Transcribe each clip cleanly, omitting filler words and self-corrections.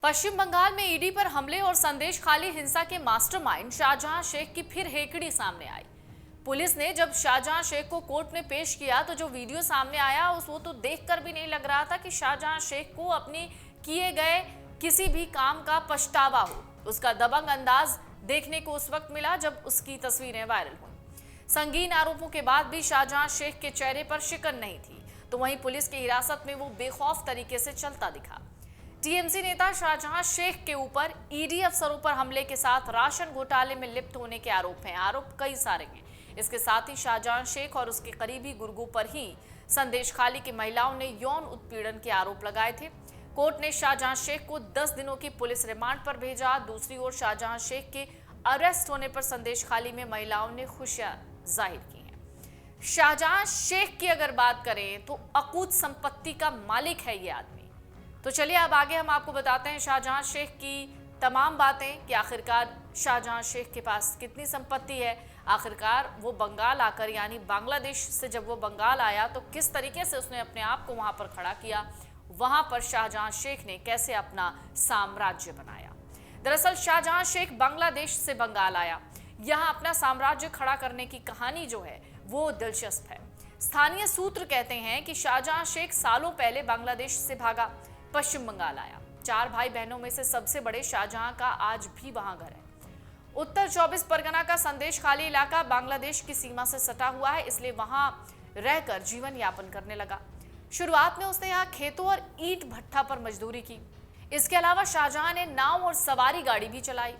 पश्चिम बंगाल में ईडी पर हमले और संदेश खाली हिंसा के मास्टरमाइंड शाहजहां शेख की फिर हेकड़ी सामने आई। पुलिस ने जब शाहजहां शेख को कोर्ट में पेश किया तो जो वीडियो सामने आया वो तो देखकर भी नहीं लग रहा था कि शाहजहां शेख को अपने किए गए किसी भी काम का पछतावा हो। उसका दबंग अंदाज देखने को उस वक्त मिला जब उसकी तस्वीरें वायरल हुई। संगीन आरोपों के बाद भी शाहजहां शेख के चेहरे पर शिकन नहीं थी, तो वहीं पुलिस की हिरासत में वो बेखौफ तरीके से चलता दिखा। टीएमसी नेता शाहजहां शेख के ऊपर ईडी अफसरों पर हमले के साथ राशन घोटाले में लिप्त होने के आरोप हैं। आरोप कई सारे हैं। इसके साथ ही शाहजहां शेख और उसके करीबी गुर्गों पर ही संदेश खाली की महिलाओं ने यौन उत्पीड़न के आरोप लगाए थे। कोर्ट ने शाहजहां शेख को 10 दिनों की पुलिस रिमांड पर भेजा। दूसरी ओर शाहजहां शेख के अरेस्ट होने पर संदेश खाली में महिलाओं ने खुशियां जाहिर की हैं। शाहजहां शेख की अगर बात करें तो अकूत संपत्ति का मालिक है ये आदमी। तो चलिए अब आगे हम आपको बताते हैं शाहजहां शेख की तमाम बातें कि आखिरकार शाहजहां शेख के पास कितनी संपत्ति है। आखिरकार वो बंगाल आकर यानी बांग्लादेश से जब वो बंगाल आया तो किस तरीके से उसने अपने आप को वहां पर खड़ा किया, वहां पर शाहजहां शेख ने कैसे अपना साम्राज्य बनाया। दरअसल शाहजहां शेख बांग्लादेश से बंगाल आया, यहाँ अपना साम्राज्य खड़ा करने की कहानी जो है वो दिलचस्प है। स्थानीय सूत्र कहते हैं कि शाहजहां शेख सालों पहले बांग्लादेश से भागा पश्चिम बंगाल आया। 4 भाई बहनों में से सबसे बड़े शाहजहां का आज भी वहां घर है। उत्तर 24 परगना का संदेश खाली इलाका बांग्लादेश की सीमा से सटा हुआ है, इसलिए वहां रहकर जीवन यापन करने लगा। शुरुआत में उसने यहाँ खेतों और ईंट भट्ठा पर मजदूरी की। इसके अलावा शाहजहां ने नाव और सवारी गाड़ी भी चलाई।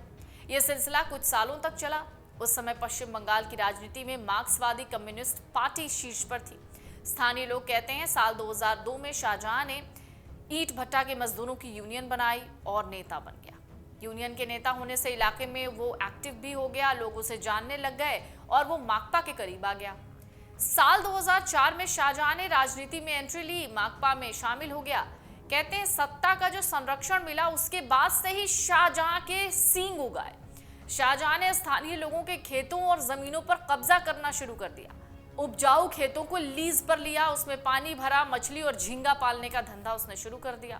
यह सिलसिला कुछ सालों तक चला। उस समय पश्चिम बंगाल की राजनीति में मार्क्सवादी कम्युनिस्ट पार्टी शीर्ष पर थी। स्थानीय लोग कहते हैं साल 2002 में शाहजहां ने ईंट भट्टा के मजदूरों की यूनियन बनाई और नेता बन गया। यूनियन के नेता होने से इलाके में वो एक्टिव भी हो गया, लोग उसे जानने लग गए और वो माकपा के करीब आ गया। साल 2004 में शाहजहां ने राजनीति में एंट्री ली, माकपा में शामिल हो गया। कहते हैं सत्ता का जो संरक्षण मिला उसके बाद से ही शाहजहां के सींग उगाए। शाहजहां ने स्थानीय लोगों के खेतों और जमीनों पर कब्जा करना शुरू कर दिया। उपजाऊ खेतों को लीज पर लिया, उसमें पानी भरा, मछली और झींगा पालने का धंधा उसने शुरू कर दिया।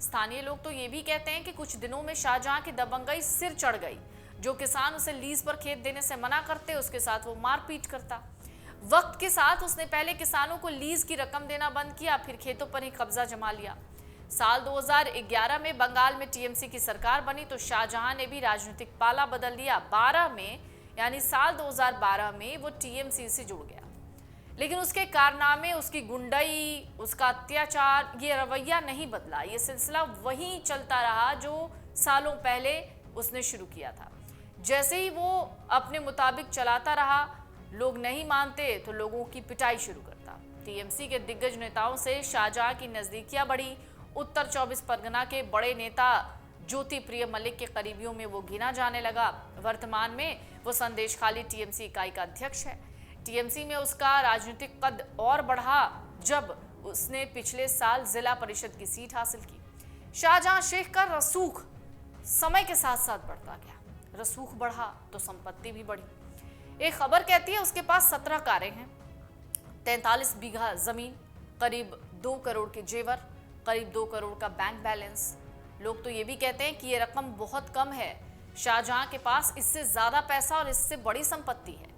स्थानीय लोग तो ये भी कहते हैं कि कुछ दिनों में शाहजहां की दबंगई सिर चढ़ गई। जो किसान उसे लीज पर खेत देने से मना करते उसके साथ वो मारपीट करता। वक्त के साथ उसने पहले किसानों को लीज की रकम देना बंद किया, फिर खेतों पर ही कब्जा जमा लिया। साल 2011 में बंगाल में टीएमसी की सरकार बनी तो शाहजहां ने भी राजनीतिक पाला बदल लिया। 12 में यानी साल 2012 में वो टीएमसी से जुड़ गया, लेकिन उसके कारनामे, उसकी गुंडई, उसका अत्याचार, ये रवैया नहीं बदला। ये सिलसिला वही चलता रहा जो सालों पहले उसने शुरू किया था। जैसे ही वो अपने मुताबिक चलाता रहा, लोग नहीं मानते तो लोगों की पिटाई शुरू करता। टीएमसी के दिग्गज नेताओं से शाहजहां की नजदीकियां बढ़ी। उत्तर 24 परगना के बड़े नेता ज्योति प्रिय मलिक के करीबियों में वो गिना जाने लगा। वर्तमान में वो संदेश खाली टीएमसी इकाई का अध्यक्ष है। टीएमसी में उसका राजनीतिक कद और बढ़ा जब उसने पिछले साल जिला परिषद की सीट हासिल की। शाहजहां शेख का रसूख समय के साथ साथ बढ़ता गया। रसूख बढ़ा तो संपत्ति भी बढ़ी। एक खबर कहती है उसके पास 17 कारें हैं, 43 बीघा जमीन, करीब 2 करोड़ के जेवर, करीब 2 करोड़ का बैंक बैलेंस। लोग तो ये भी कहते हैं कि ये रकम बहुत कम है। शाहजहां के पास इससे ज्यादा पैसा और इससे बड़ी संपत्ति है।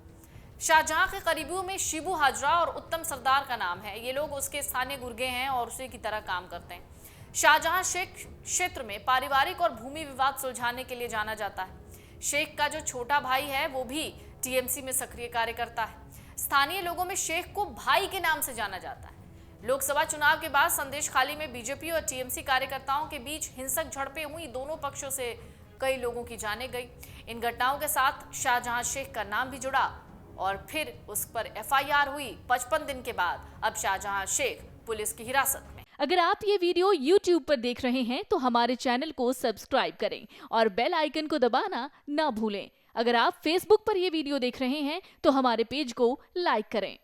शाहजहां के करीबियों में शिबू हाजरा और उत्तम सरदार का नाम है। ये लोग उसके स्थानीय गुर्गे हैं और उसी की तरह काम करते हैं। शाहजहां शेख क्षेत्र में पारिवारिक और भूमि विवाद सुलझाने के लिए जाना जाता है। शेख का जो छोटा भाई है वो भी टीएमसी में सक्रिय कार्य करता है। स्थानीय लोगों में शेख को भाई के नाम से जाना जाता है। लोकसभा चुनाव के बाद संदेश खाली में बीजेपी और टीएमसी कार्यकर्ताओं के बीच हिंसक झड़पें हुई। दोनों पक्षों से कई लोगों की जानें गई। इन घटनाओं के साथ शाहजहां शेख का नाम भी जुड़ा और फिर उस पर एफआईआर हुई। 55 दिन के बाद अब शाहजहां शेख पुलिस की हिरासत में। अगर आप ये वीडियो YouTube पर देख रहे हैं तो हमारे चैनल को सब्सक्राइब करें और बेल आइकन को दबाना ना भूलें। अगर आप Facebook पर ये वीडियो देख रहे हैं तो हमारे पेज को लाइक करें।